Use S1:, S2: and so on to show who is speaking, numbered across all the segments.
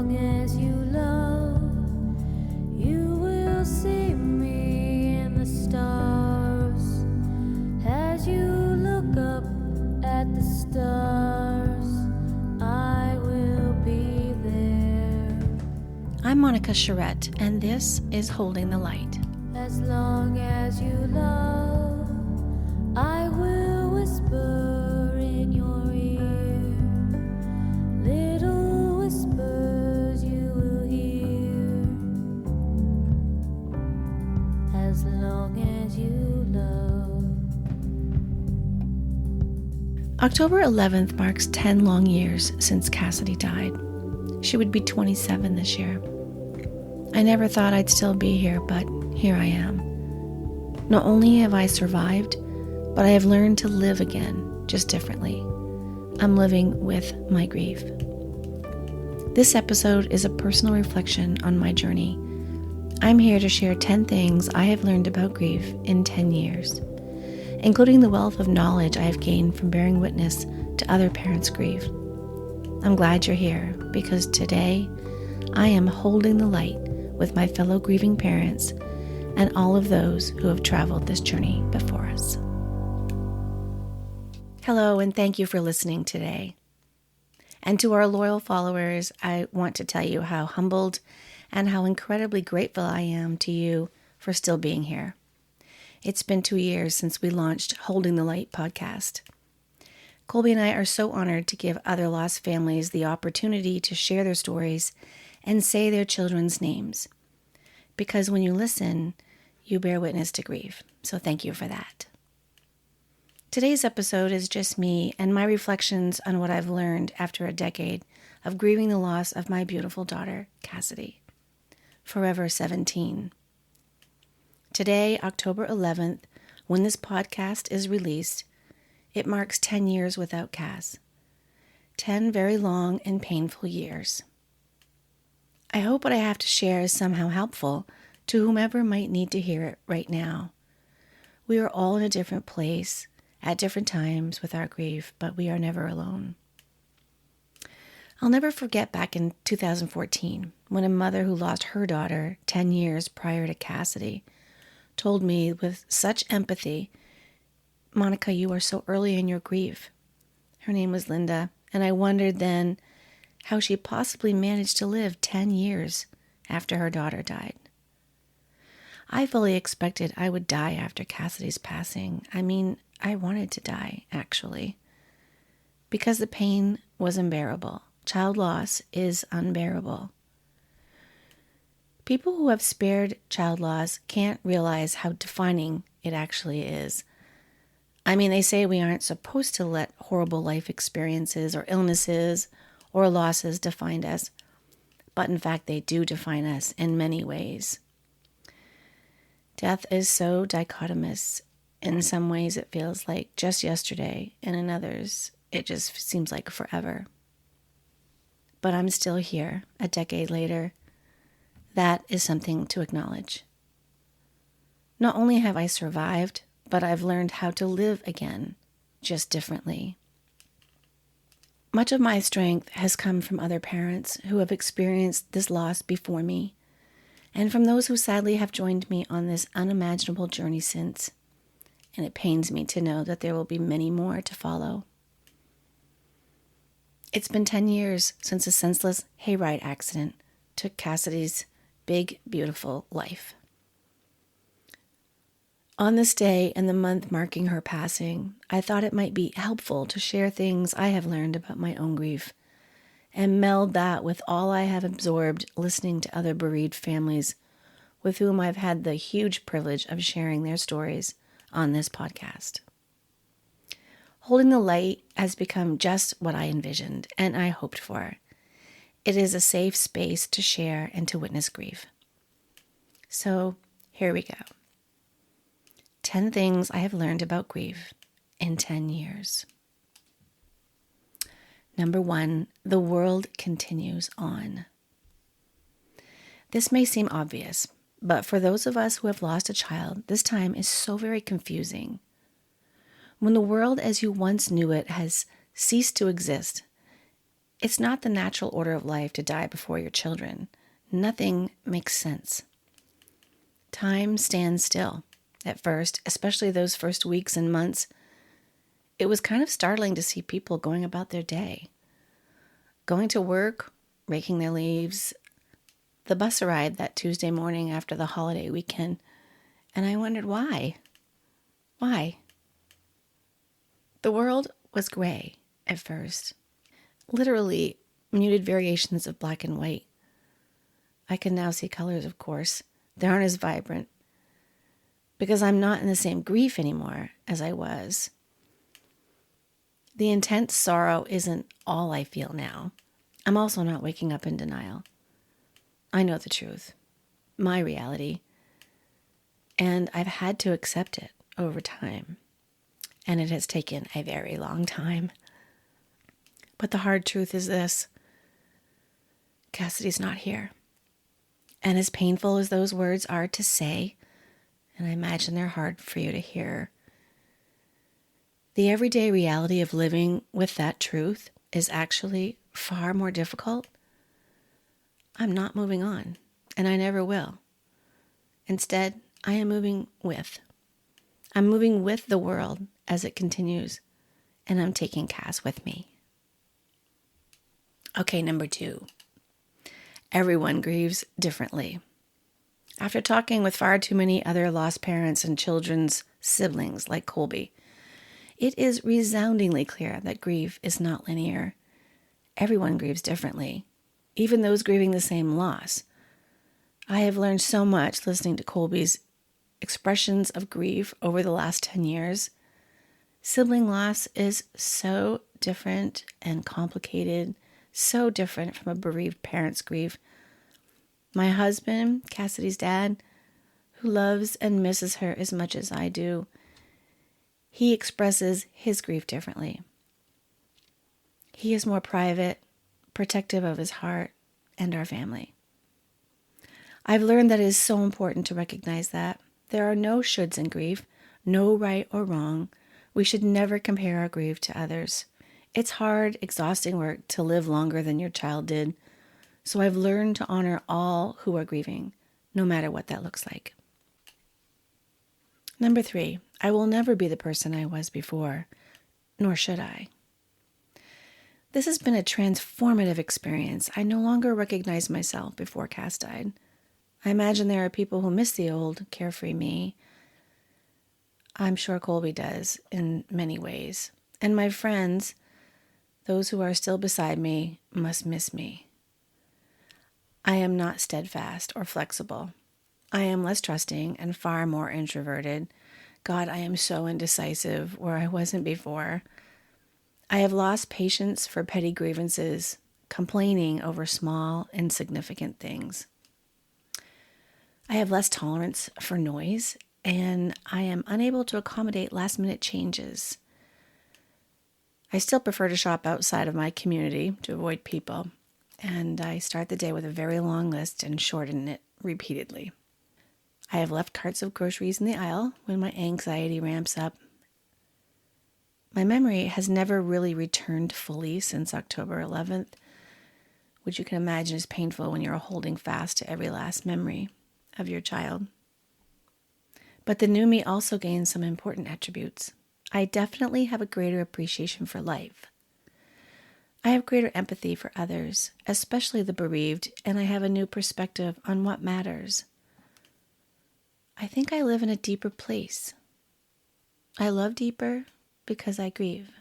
S1: long as you love, you will see me in the stars. As you look up at the stars, I will be there.
S2: I'm Monica Charette, and this is Holding the Light.
S1: As long as you love, I will whisper in your ear. Little whispers you will hear. As long as you love.
S2: October 11th marks 10 long years since Cassidy died. She would be 27 this year. I never thought I'd still be here, but here I am. Not only have I survived, but I have learned to live again, just differently. I'm living with my grief. This episode is a personal reflection on my journey. I'm here to share 10 things I have learned about grief in 10 years, including the wealth of knowledge I have gained from bearing witness to other parents' grief. I'm glad you're here because today I am holding the light with my fellow grieving parents and all of those who have traveled this journey before us. Hello, and thank you for listening today. And to our loyal followers, I want to tell you how humbled and how incredibly grateful I am to you for still being here. It's been 2 years since we launched Holding the Light podcast. Colby and I are so honored to give other lost families the opportunity to share their stories and say their children's names. Because when you listen, you bear witness to grief. So thank you for that. Today's episode is just me and my reflections on what I've learned after a decade of grieving the loss of my beautiful daughter, Cassidy, forever 17. Today, October 11th, when this podcast is released, it marks 10 years without Cass. 10 very long and painful years. I hope what I have to share is somehow helpful to whomever might need to hear it right now. We are all in a different place at different times with our grief, but we are never alone. I'll never forget back in 2014 when a mother who lost her daughter 10 years prior to Cassidy told me with such empathy, "Monica, you are so early in your grief." Her name was Linda, and I wondered then how she possibly managed to live 10 years after her daughter died. I fully expected I would die after Cassidy's passing. I wanted to die, actually, because the pain was unbearable. Child loss is unbearable. People who have spared child loss can't realize how defining it actually is. They say we aren't supposed to let horrible life experiences or illnesses or losses define us, but in fact they do define us in many ways. Death is so dichotomous. In some ways it feels like just yesterday, and in others it just seems like forever. But I'm still here, a decade later. That is something to acknowledge. Not only have I survived, but I've learned how to live again, just differently. Much of my strength has come from other parents who have experienced this loss before me, and from those who sadly have joined me on this unimaginable journey since. And it pains me to know that there will be many more to follow. It's been 10 years since a senseless hayride accident took Cassidy's big, beautiful life. On this day and the month marking her passing, I thought it might be helpful to share things I have learned about my own grief and meld that with all I have absorbed listening to other bereaved families with whom I've had the huge privilege of sharing their stories on this podcast. Holding the Light has become just what I envisioned and I hoped for. It is a safe space to share and to witness grief. So here we go. 10 things I have learned about grief in 10 years. Number 1, the world continues on. This may seem obvious, but for those of us who have lost a child, this time is so very confusing. When the world as you once knew it has ceased to exist, It's not the natural order of life to die before your children. Nothing makes sense. Time stands still. At first, especially those first weeks and months, it was kind of startling to see people going about their day, going to work, raking their leaves, the bus ride that Tuesday morning after the holiday weekend, and I wondered why. Why? The world was gray at first, literally muted variations of black and white. I can now see colors, of course. They aren't as vibrant because I'm not in the same grief anymore as I was. The intense sorrow isn't all I feel now. I'm also not waking up in denial. I know the truth, my reality, and I've had to accept it over time. And it has taken a very long time. But the hard truth is this: Cassidy's not here. And as painful as those words are to say, and I imagine they're hard for you to hear, the everyday reality of living with that truth is actually far more difficult. I'm not moving on, and I never will. Instead, I am moving with. I'm moving with the world as it continues, and I'm taking Cass with me. Okay, number 2. Everyone grieves differently. After talking with far too many other lost parents and children's siblings like Colby, it is resoundingly clear that grief is not linear. Everyone grieves differently, even those grieving the same loss. I have learned so much listening to Colby's expressions of grief over the last 10 years. Sibling loss is so different and complicated, so different from a bereaved parent's grief. My husband, Cassidy's dad, who loves and misses her as much as I do, he expresses his grief differently. He is more private, protective of his heart and our family. I've learned that it is so important to recognize that there are no shoulds in grief, no right or wrong. We should never compare our grief to others. It's hard, exhausting work to live longer than your child did, so I've learned to honor all who are grieving, no matter what that looks like. Number 3, I will never be the person I was before, nor should I. This has been a transformative experience. I no longer recognize myself before Cass died. I imagine there are people who miss the old, carefree me. I'm sure Colby does in many ways. And my friends, those who are still beside me, must miss me. I am not steadfast or flexible. I am less trusting and far more introverted. God, I am so indecisive where I wasn't before. I have lost patience for petty grievances, complaining over small, insignificant things. I have less tolerance for noise, and I am unable to accommodate last-minute changes. I still prefer to shop outside of my community to avoid people, and I start the day with a very long list and shorten it repeatedly. I have left carts of groceries in the aisle when my anxiety ramps up. My memory has never really returned fully since October 11th, which you can imagine is painful when you're holding fast to every last memory of your child. But the new me also gains some important attributes. I definitely have a greater appreciation for life. I have greater empathy for others, especially the bereaved, and I have a new perspective on what matters. I think I live in a deeper place. I love deeper because I grieve.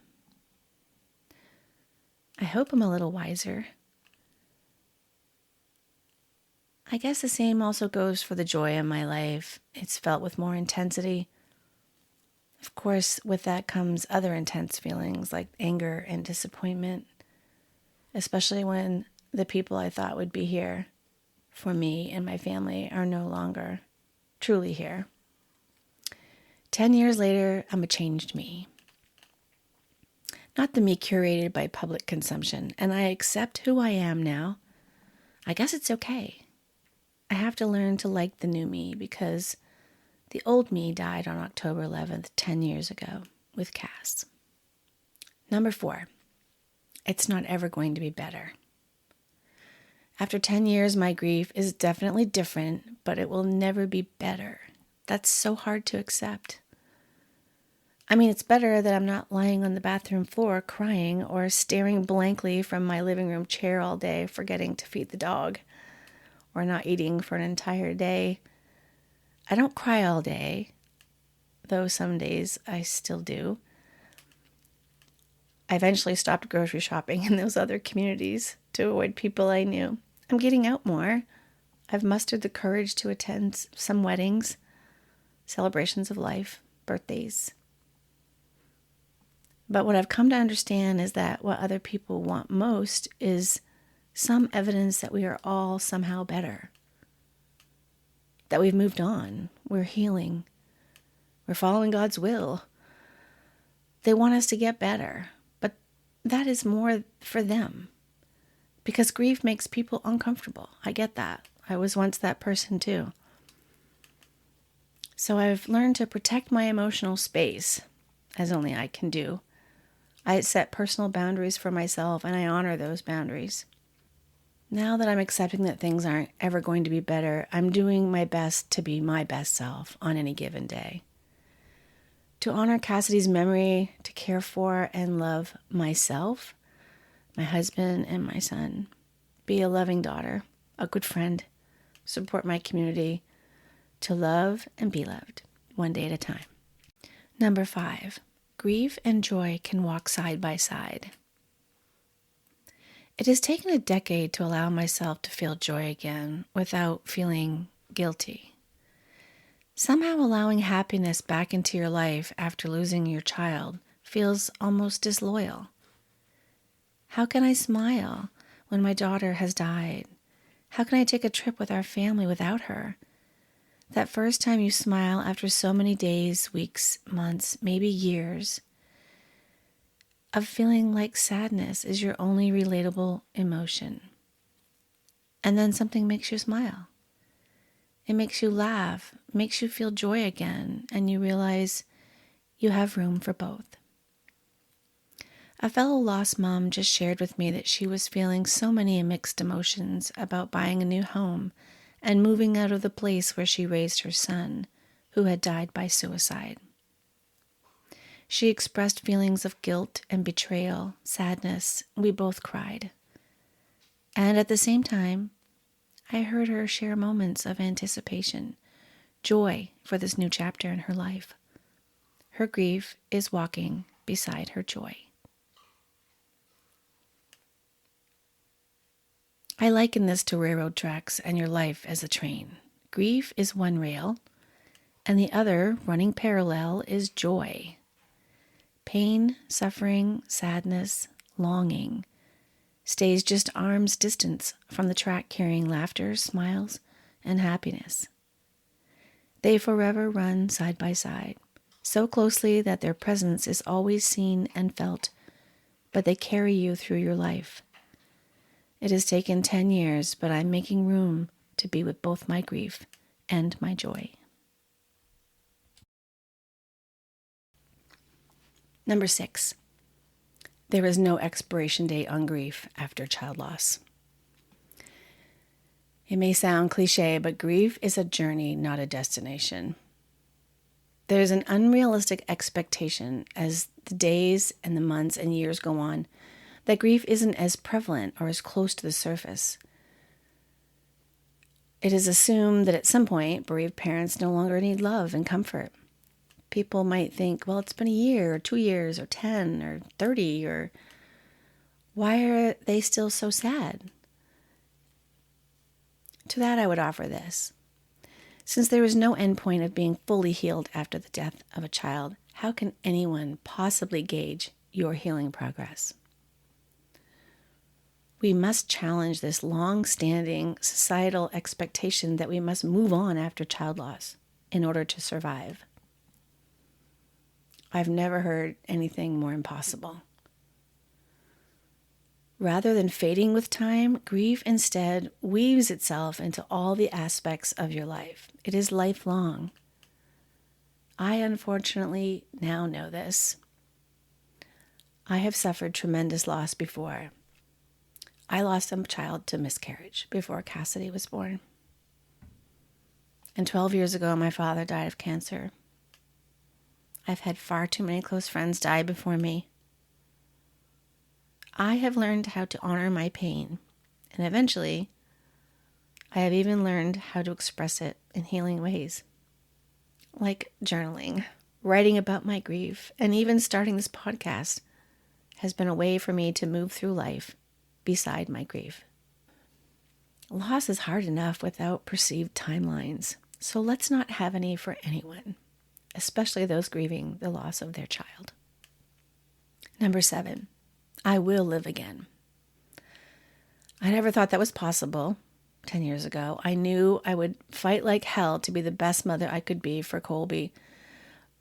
S2: I hope I'm a little wiser. I guess the same also goes for the joy in my life. It's felt with more intensity. Of course, with that comes other intense feelings like anger and disappointment, especially when the people I thought would be here for me and my family are no longer truly here. 10 years later, I'm a changed me. Not the me curated by public consumption, and I accept who I am now. I guess it's okay. I have to learn to like the new me because the old me died on October 11th, 10 years ago with Cass. Number 4, it's not ever going to be better. After 10 years, my grief is definitely different, but it will never be better. That's so hard to accept. I mean, it's better that I'm not lying on the bathroom floor crying or staring blankly from my living room chair all day, forgetting to feed the dog, or not eating for an entire day. I don't cry all day, though some days I still do. I eventually stopped grocery shopping in those other communities to avoid people I knew. I'm getting out more. I've mustered the courage to attend some weddings, celebrations of life, birthdays. But what I've come to understand is that what other people want most is some evidence that we are all somehow better, that we've moved on, we're healing, we're following God's will. They want us to get better, but that is more for them, because grief makes people uncomfortable. I get that. I was once that person too. So I've learned to protect my emotional space, as only I can do. I set personal boundaries for myself, and I honor those boundaries. Now that I'm accepting that things aren't ever going to be better, I'm doing my best to be my best self on any given day. To honor Cassidy's memory, to care for and love myself, my husband, and my son. Be a loving daughter, a good friend, support my community, to love and be loved, one day at a time. Number 5. Grief and joy can walk side by side. It has taken a decade to allow myself to feel joy again without feeling guilty. Somehow allowing happiness back into your life after losing your child feels almost disloyal. How can I smile when my daughter has died? How can I take a trip with our family without her? That first time you smile after so many days, weeks, months, maybe years, of feeling like sadness is your only relatable emotion. And then something makes you smile. It makes you laugh, makes you feel joy again, and you realize you have room for both. A fellow lost mom just shared with me that she was feeling so many mixed emotions about buying a new home and moving out of the place where she raised her son, who had died by suicide. She expressed feelings of guilt and betrayal, sadness. We both cried. And at the same time, I heard her share moments of anticipation, joy for this new chapter in her life. Her grief is walking beside her joy. I liken this to railroad tracks and your life as a train. Grief is one rail, and the other, running parallel, is joy. Pain, suffering, sadness, longing stays just arm's distance from the track carrying laughter, smiles, and happiness. They forever run side by side, so closely that their presence is always seen and felt, but they carry you through your life. It has taken 10 years, but I'm making room to be with both my grief and my joy. Number 6. There is no expiration date on grief after child loss. It may sound cliche, but grief is a journey, not a destination. There's an unrealistic expectation as the days and the months and years go on that grief isn't as prevalent or as close to the surface. It is assumed that at some point, bereaved parents no longer need love and comfort. People might think, well, it's been a year or 2 years or 10 or 30, or why are they still so sad? To that I would offer this. Since there is no end point of being fully healed after the death of a child, how can anyone possibly gauge your healing progress? We must challenge this long-standing societal expectation that we must move on after child loss in order to survive. I've never heard anything more impossible. Rather than fading with time, grief instead weaves itself into all the aspects of your life. It is lifelong. I unfortunately now know this. I have suffered tremendous loss before. I lost a child to miscarriage before Cassidy was born. And 12 years ago, my father died of cancer. I've had far too many close friends die before me. I have learned how to honor my pain, and eventually, I have even learned how to express it in healing ways, like journaling, writing about my grief, and even starting this podcast has been a way for me to move through life beside my grief. Loss is hard enough without perceived timelines, so let's not have any for anyone, especially those grieving the loss of their child. Number 7, I will live again. I never thought that was possible 10 years ago. I knew I would fight like hell to be the best mother I could be for Colby,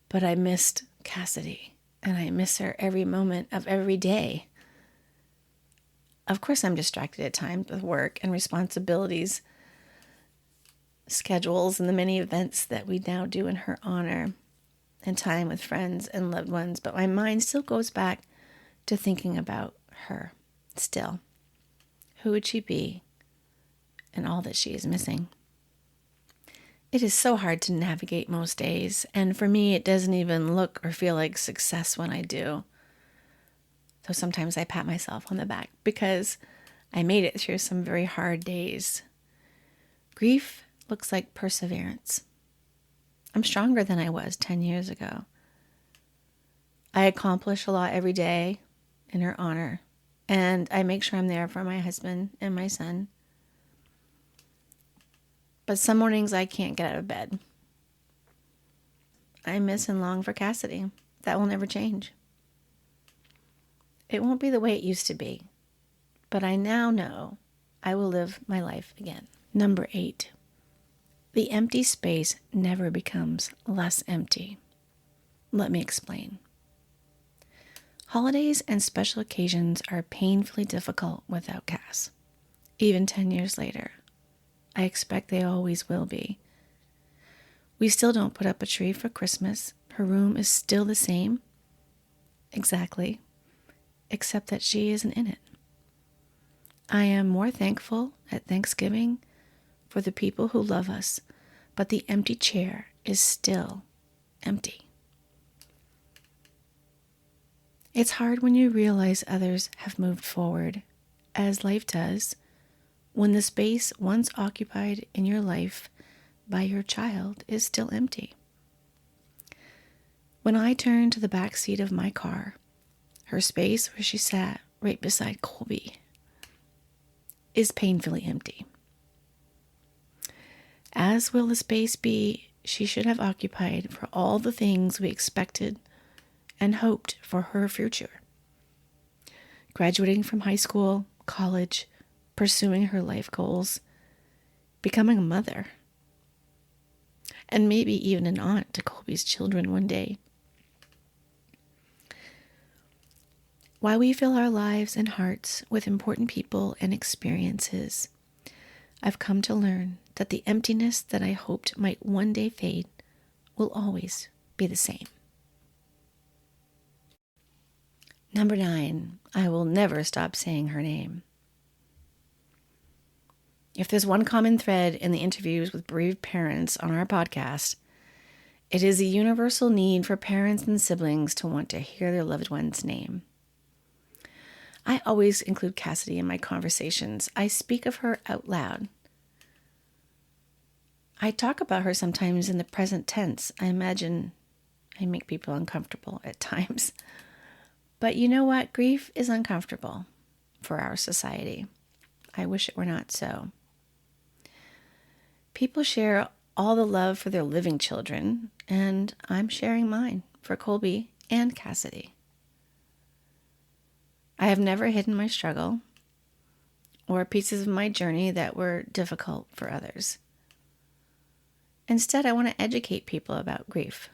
S2: but I missed Cassidy, and I miss her every moment of every day. Of course, I'm distracted at times with work and responsibilities, schedules, and the many events that we now do in her honor, and time with friends and loved ones, but my mind still goes back to thinking about her still. Who would she be and all that she is missing? It is so hard to navigate most days, and for me, it doesn't even look or feel like success when I do. Though sometimes I pat myself on the back because I made it through some very hard days. Grief looks like perseverance. I'm stronger than I was 10 years ago. I accomplish a lot every day in her honor, and I make sure I'm there for my husband and my son. But some mornings I can't get out of bed. I miss and long for Cassidy. That will never change. It won't be the way it used to be, but I now know I will live my life again. Number 8, the empty space never becomes less empty. Let me explain. Holidays and special occasions are painfully difficult without Cass. Even 10 years later, I expect they always will be. We still don't put up a tree for Christmas. Her room is still the same. Exactly. Except that she isn't in it. I am more thankful at Thanksgiving for the people who love us, but the empty chair is still empty. It's hard when you realize others have moved forward, as life does, when the space once occupied in your life by your child is still empty. When I turned to the back seat of my car, her space where she sat right beside Colby is painfully empty. As will the space be she should have occupied for all the things we expected and hoped for her future. Graduating from high school, college, pursuing her life goals, becoming a mother, and maybe even an aunt to Colby's children one day. While we fill our lives and hearts with important people and experiences, I've come to learn that the emptiness that I hoped might one day fade will always be the same. Number 9, I will never stop saying her name. If there's one common thread in the interviews with bereaved parents on our podcast, it is a universal need for parents and siblings to want to hear their loved one's name. I always include Cassidy in my conversations. I speak of her out loud. I talk about her sometimes in the present tense. I imagine I make people uncomfortable at times. But you know what? Grief is uncomfortable for our society. I wish it were not so. People share all the love for their living children, and I'm sharing mine for Colby and Cassidy. I have never hidden my struggle or pieces of my journey that were difficult for others. Instead, I want to educate people about grief.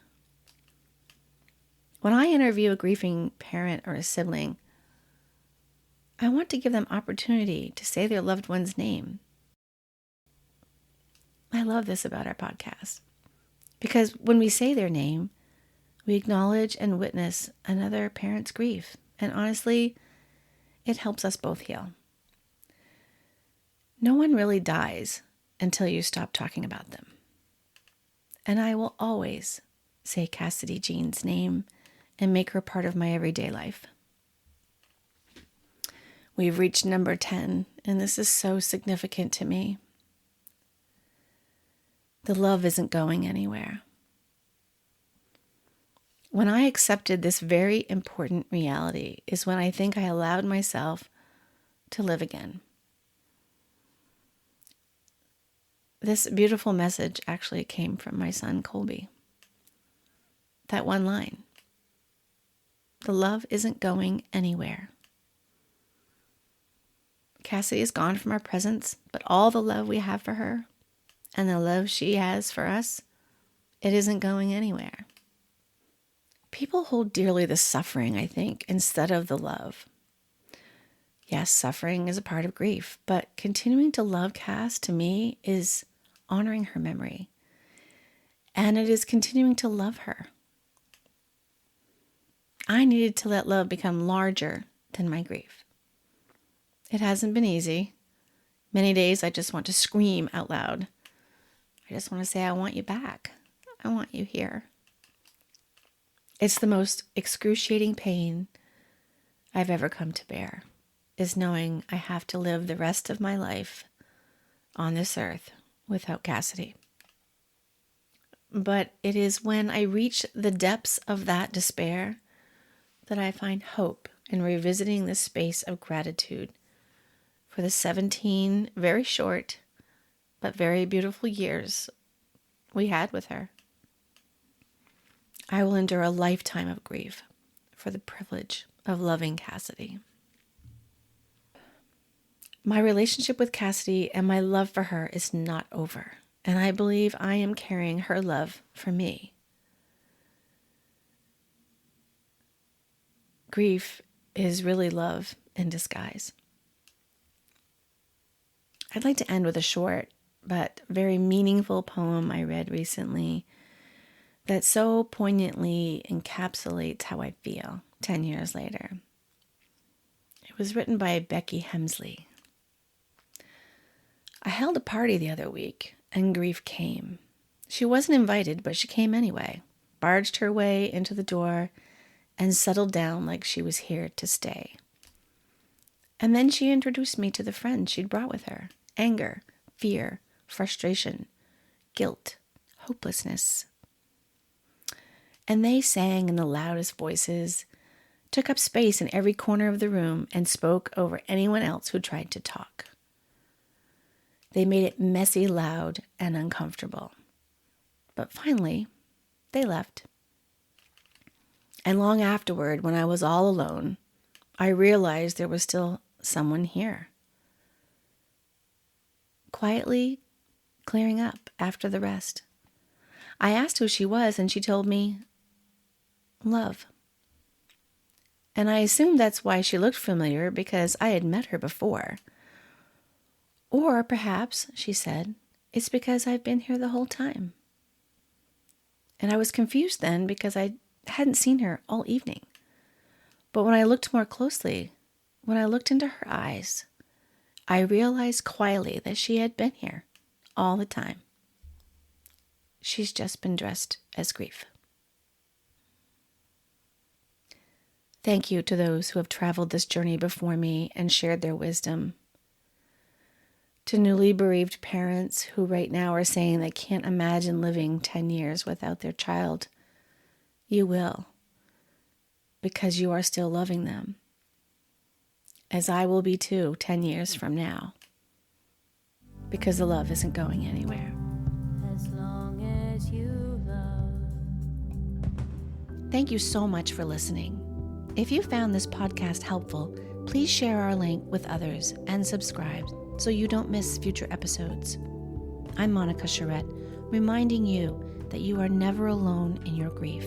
S2: When I interview a grieving parent or a sibling, I want to give them opportunity to say their loved one's name. I love this about our podcast, because when we say their name, we acknowledge and witness another parent's grief And honestly, it helps us both heal. No one really dies until you stop talking about them. And I will always say Cassidy Jean's name and make her part of my everyday life. We've reached number 10, and this is so significant to me. The love isn't going anywhere. When I accepted this very important reality is when I think I allowed myself to live again. This beautiful message actually came from my son, Colby. That one line. The love isn't going anywhere. Cassidy is gone from our presence, but all the love we have for her and the love she has for us, it isn't going anywhere. People hold dearly the suffering, I think, instead of the love. Yes, suffering is a part of grief, but continuing to love Cass, to me, is honoring her memory. And it is continuing to love her. I needed to let love become larger than my grief. It hasn't been easy. Many days I just want to scream out loud. I just want to say, I want you back. I want you here. It's the most excruciating pain I've ever come to bear, is knowing I have to live the rest of my life on this earth without Cassidy. But it is when I reach the depths of that despair that I find hope in revisiting this space of gratitude for the 17 very short but very beautiful years we had with her. I will endure a lifetime of grief for the privilege of loving Cassidy. My relationship with Cassidy and my love for her is not over, and I believe I am carrying her love for me. Grief is really love in disguise. I'd like to end with a short but very meaningful poem I read recently that so poignantly encapsulates how I feel 10 years later. It was written by Becky Hemsley. I held a party the other week, and grief came. She wasn't invited, but she came anyway, barged her way into the door, and settled down like she was here to stay. And then she introduced me to the friends she'd brought with her: anger, fear, frustration, guilt, hopelessness. And they sang in the loudest voices, took up space in every corner of the room, and spoke over anyone else who tried to talk. They made it messy, loud, and uncomfortable. But finally, they left. And long afterward, when I was all alone, I realized there was still someone here, quietly clearing up after the rest. I asked who she was, and she told me, love. And I assumed that's why she looked familiar, because I had met her before. Or perhaps, she said, it's because I've been here the whole time. And I was confused then because I hadn't seen her all evening. But when I looked more closely, when I looked into her eyes, I realized quietly that she had been here all the time. She's just been dressed as grief. Thank you to those who have traveled this journey before me and shared their wisdom. To newly bereaved parents who right now are saying they can't imagine living 10 years without their child, you will, because you are still loving them, as I will be too 10 years from now, because the love isn't going anywhere.
S1: As long as you love.
S2: Thank you so much for listening. If you found this podcast helpful, please share our link with others and subscribe so you don't miss future episodes. I'm Monica Charette, reminding you that you are never alone in your grief.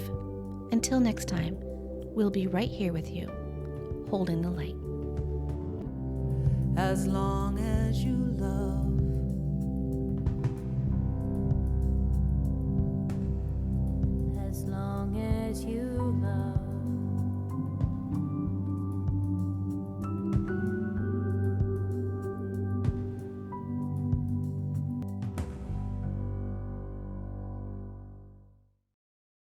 S2: Until next time, we'll be right here with you, holding the light.
S3: As long as you love.